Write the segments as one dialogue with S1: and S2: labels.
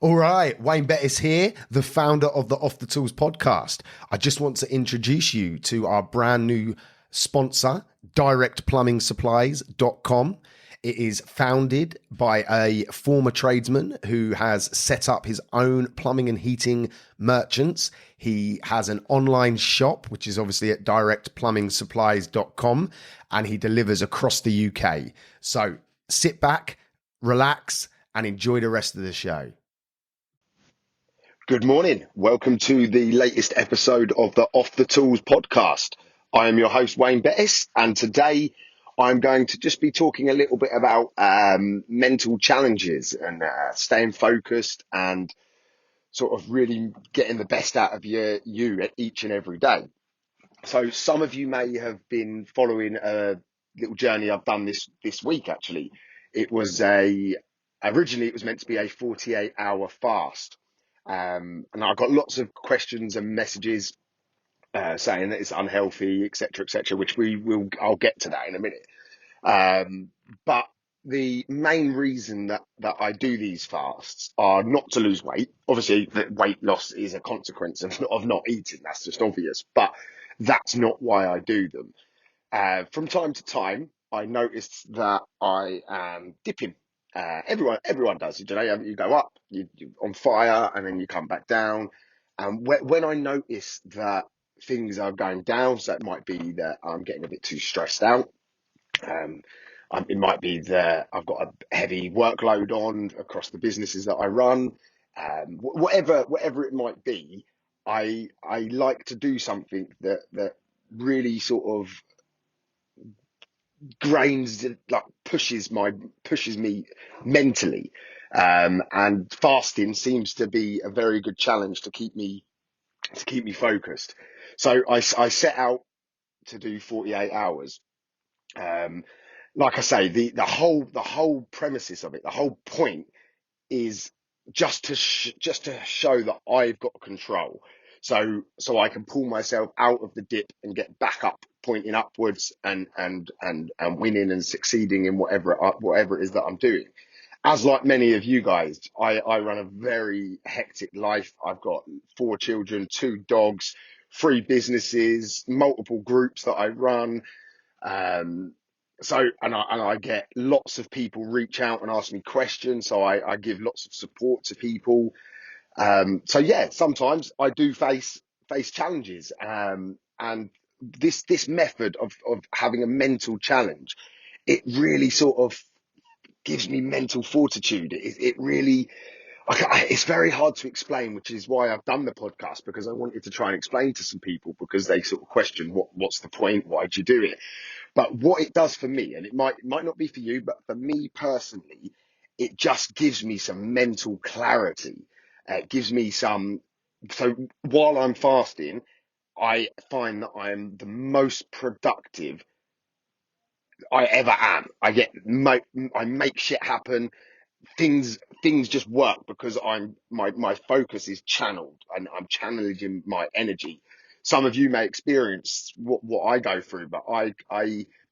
S1: All right, Wayne Bettis here, the founder of the Off the Tools podcast. I just want to introduce you to our brand new sponsor, directplumbing.supplies.com. It is founded by a former tradesman who has set up his own plumbing and heating merchants. He has an online shop, which is obviously at directplumbing.supplies.com, and he delivers across the UK. So sit back, relax, and enjoy the rest of the show.
S2: Good morning. Welcome to the latest episode of the Off the Tools podcast. I am your host, Wayne Bettis, and today I'm going to just be talking a little bit about mental challenges and staying focused and sort of really getting the best out of you at each and every day. So some of you may have been following a little journey I've done this week, actually. Originally it was meant to be a 48-hour fast. And I got lots of questions and messages saying that it's unhealthy, etc., which I'll get to that in a minute. But the main reason that I do these fasts are not to lose weight. Obviously, that weight loss is a consequence of not eating. That's just obvious. But that's not why I do them. From time to time, I noticed that I am dipping. Everyone does. You know, you go up, you're on fire, and then you come back down. And when I notice that things are going down, so it might be that I'm getting a bit too stressed out. Um, it might be that I've got a heavy workload on across the businesses that I run. Whatever it might be, I like to do something that really sort of grains like pushes me mentally, and fasting seems to be a very good challenge to keep me focused. So I set out to do 48 hours. um like I say, the whole premises of it, the whole point is just to show that I've got control. So I can pull myself out of the dip and get back up, pointing upwards and winning and succeeding in whatever it is that I'm doing. As like many of you guys, I run a very hectic life. I've got 4 children, 2 dogs, 3 businesses, multiple groups that I run. Um, and I get lots of people reach out and ask me questions. So I give lots of support to people. So yeah, sometimes I do face challenges. And this method of having a mental challenge, it really sort of gives me mental fortitude. It really, it's very hard to explain, which is why I've done the podcast, because I wanted to try and explain to some people, because they sort of question what's the point? Why'd you do it? But what it does for me, and it might not be for you, but for me personally, it just gives me some mental clarity. It gives me some. So while I'm fasting, I find that I'm the most productive I ever am. I make shit happen. Things just work because my focus is channeled, and I'm channeling my energy. Some of you may experience what I go through, but I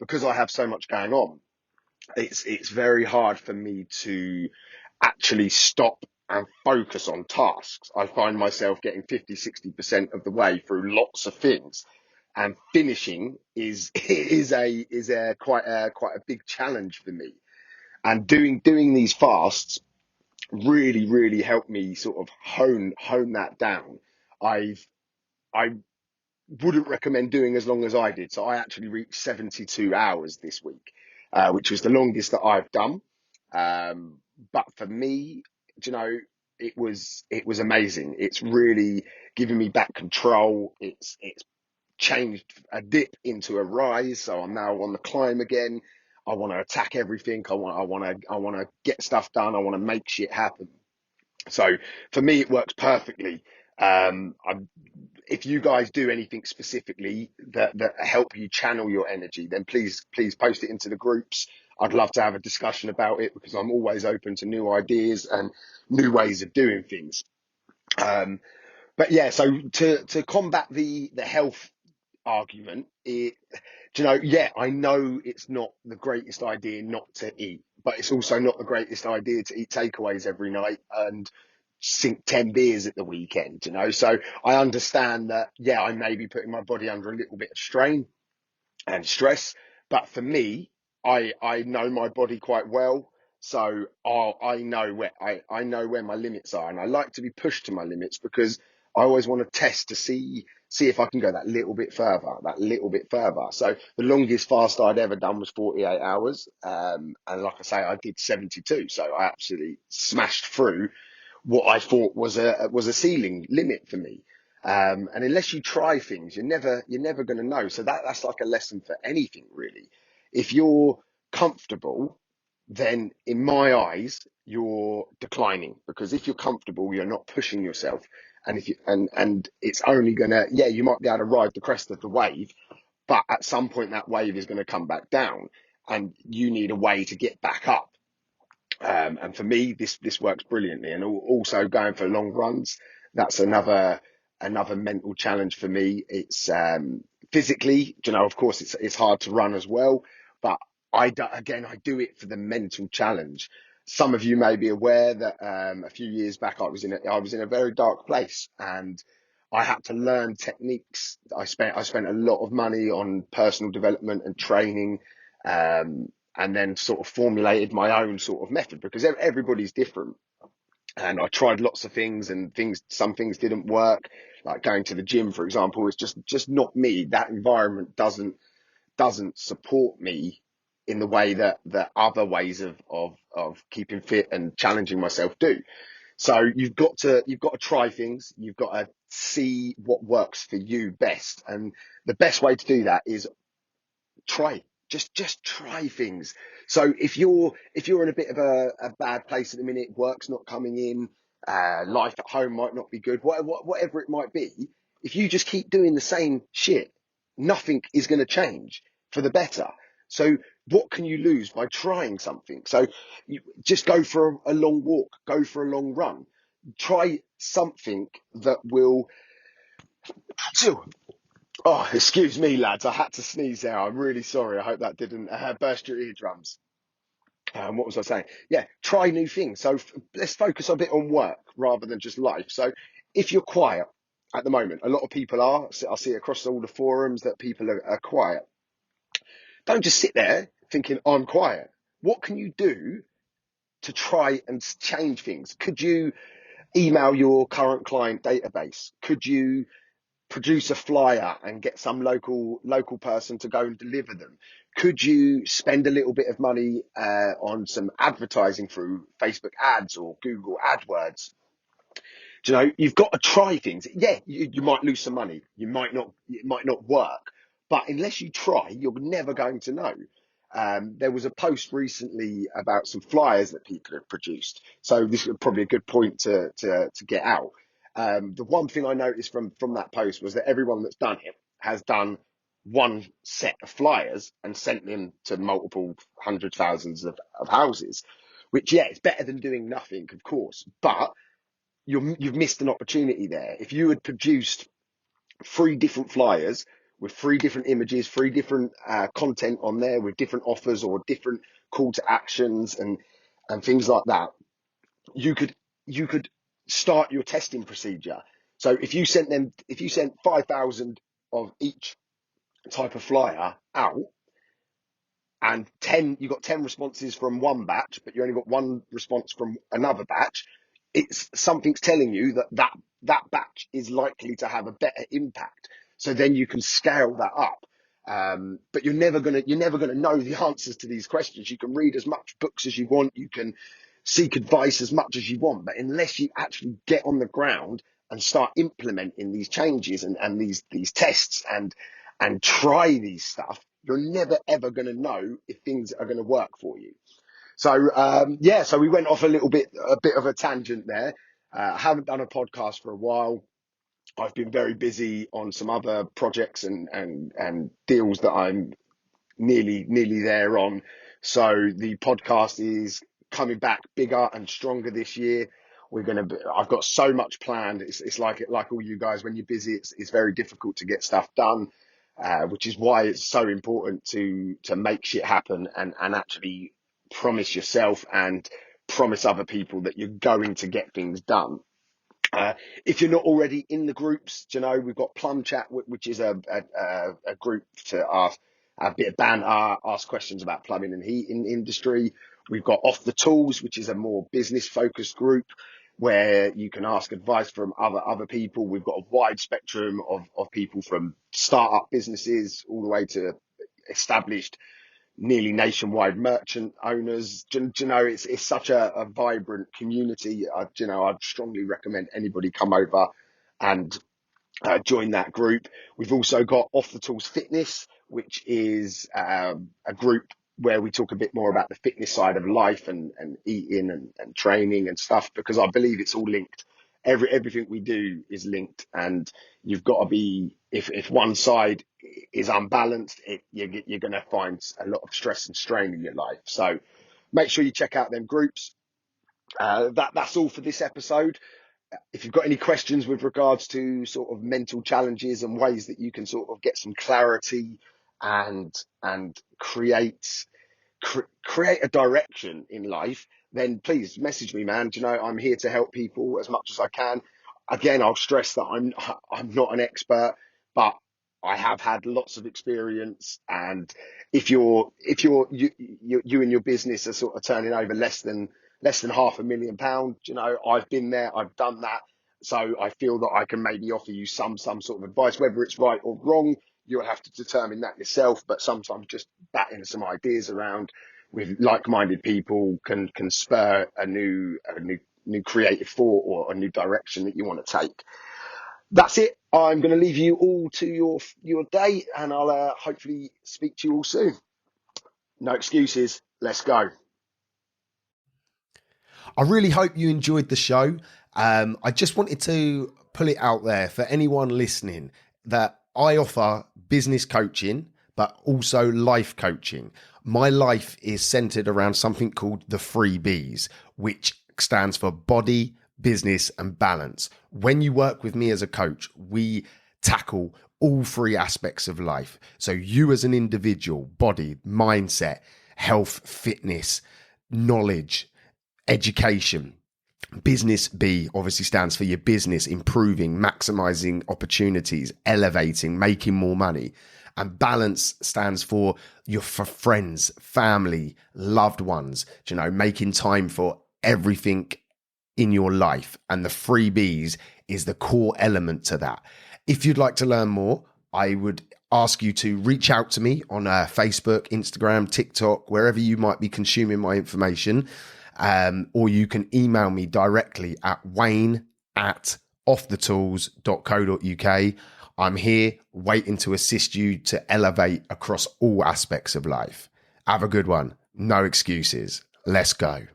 S2: because I have so much going on, it's very hard for me to actually stop and focus on tasks. I find myself getting 50, 60% of the way through lots of things, and finishing is a quite a big challenge for me. And doing these fasts really helped me sort of hone that down. I wouldn't recommend doing as long as I did. So I actually reached 72 hours this week, which was the longest that I've done. But for me, you know, it was amazing. It's really given me back control. It's changed a dip into a rise. So I'm now on the climb again. I want to attack everything. I want to get stuff done. I want to make shit happen. So for me, it works perfectly. If you guys do anything specifically that help you channel your energy, then please post it into the groups. I'd love to have a discussion about it, because I'm always open to new ideas and new ways of doing things. But yeah, so to combat the health argument, yeah, I know it's not the greatest idea not to eat, but it's also not the greatest idea to eat takeaways every night. And sink 10 beers at the weekend, So I understand that, yeah, I may be putting my body under a little bit of strain and stress. But for me, I know my body quite well, so I know I know where my limits are, and I like to be pushed to my limits because I always want to test to see if I can go that little bit further, that little bit further. So the longest fast I'd ever done was 48 hours, and like I say, I did 72, so I absolutely smashed through what I thought was a ceiling limit for me. And unless you try things, you're never going to know. So that's like a lesson for anything, really. If you're comfortable, then in my eyes, you're declining, because if you're comfortable, you're not pushing yourself. And if you and it's only gonna, yeah, you might be able to ride the crest of the wave, but at some point that wave is going to come back down, and you need a way to get back up. And for me, this works brilliantly. And also going for long runs, that's another mental challenge for me. It's physically, of course, it's hard to run as well, but I do it for the mental challenge. Some of you may be aware that a few years back I was in a very dark place, and I had to learn techniques. I spent a lot of money on personal development and training. And then sort of formulated my own sort of method, because everybody's different. And I tried lots of things, and some things didn't work. Like going to the gym, for example, is just not me. That environment doesn't support me in the way that other ways of keeping fit and challenging myself do. So you've got to try things. You've got to see what works for you best. And the best way to do that is try, just try things. So if you're in a bit of a bad place at the minute, work's not coming in, life at home might not be good, whatever it might be, if you just keep doing the same shit, nothing is going to change for the better. So what can you lose by trying something? So you just go for a long walk, go for a long run, try something that will. Oh, excuse me, lads. I had to sneeze there. I'm really sorry. I hope that didn't burst your eardrums. What was I saying? Yeah, try new things. So let's focus a bit on work rather than just life. So if you're quiet at the moment, a lot of people are. I see across all the forums that people are quiet. Don't just sit there thinking, I'm quiet. What can you do to try and change things? Could you email your current client database? Could you produce a flyer and get some local person to go and deliver them? Could you spend a little bit of money on some advertising through Facebook ads or Google AdWords? You've got to try things. Yeah, you might lose some money. It might not work, but unless you try, you're never going to know. There was a post recently about some flyers that people have produced. So this is probably a good point to get out. The one thing I noticed from that post was that everyone that's done it has done one set of flyers and sent them to multiple hundred thousands of houses, which, yeah, it's better than doing nothing, of course, but you've missed an opportunity there. If you had produced 3 different flyers with 3 different images, 3 different content on there with different offers or different call to actions and things like that, you could start your testing procedure. So if you sent 5,000 of each type of flyer out, and you got 10 responses from one batch, but you only got one response from another batch, it's something's telling you that batch is likely to have a better impact. So then you can scale that up. But you're never gonna know the answers to these questions. You can read as much books as you want, you can seek advice as much as you want, but unless you actually get on the ground and start implementing these changes and these tests and try these stuff, you're never ever going to know if things are going to work for you. So yeah, so we went off a bit of a tangent there. I haven't done a podcast for a while. I've been very busy on some other projects and deals that I'm nearly there on. So the podcast is coming back bigger and stronger this year. I've got so much planned. It's like all you guys, when you're busy, it's very difficult to get stuff done, which is why it's so important to make shit happen and actually promise yourself and promise other people that you're going to get things done. Uh, if you're not already in the groups, you know, we've got Plum Chat, which is a group to ask a bit of banter, ask questions about plumbing and heating industry. We've got Off the Tools, which is a more business focused group where you can ask advice from other people. We've got a wide spectrum of people from startup businesses all the way to established nearly nationwide merchant owners. Do you know, it's such a vibrant community. You know, I'd strongly recommend anybody come over and join that group. We've also got Off the Tools Fitness, which is a group where we talk a bit more about the fitness side of life and eating and training and stuff, because I believe it's all linked. Everything we do is linked, and you've got to be, if one side is unbalanced, you're going to find a lot of stress and strain in your life. So make sure you check out them groups. That's all for this episode. If you've got any questions with regards to sort of mental challenges and ways that you can sort of get some clarity and create a direction in life, then please message me, man. Do you know, I'm here to help people as much as I can. Again, I'll stress that I'm not an expert, but I have had lots of experience. And if you and your business are sort of turning over less than £500,000, you know, I've been there, I've done that. So I feel that I can maybe offer you some sort of advice, whether it's right or wrong. You'll have to determine that yourself, but sometimes just batting some ideas around with like-minded people can spur a new creative thought or a new direction that you want to take. That's it. I'm going to leave you all to your day, and I'll hopefully speak to you all soon. No excuses. Let's go.
S1: I really hope you enjoyed the show. I just wanted to pull it out there for anyone listening that I offer business coaching, but also life coaching. My life is centered around something called the 3 Bs, which stands for body, business, and balance. When you work with me as a coach, we tackle all 3 aspects of life. So you as an individual, body, mindset, health, fitness, knowledge, education. Business B obviously stands for your business, improving, maximizing opportunities, elevating, making more money. And balance stands for your friends, family, loved ones, you know, making time for everything in your life. And the 3 Bs is the core element to that. If you'd like to learn more, I would ask you to reach out to me on Facebook, Instagram, TikTok, wherever you might be consuming my information. Or you can email me directly at wayne@offthetools.co.uk. I'm here waiting to assist you to elevate across all aspects of life. Have a good one. No excuses. Let's go.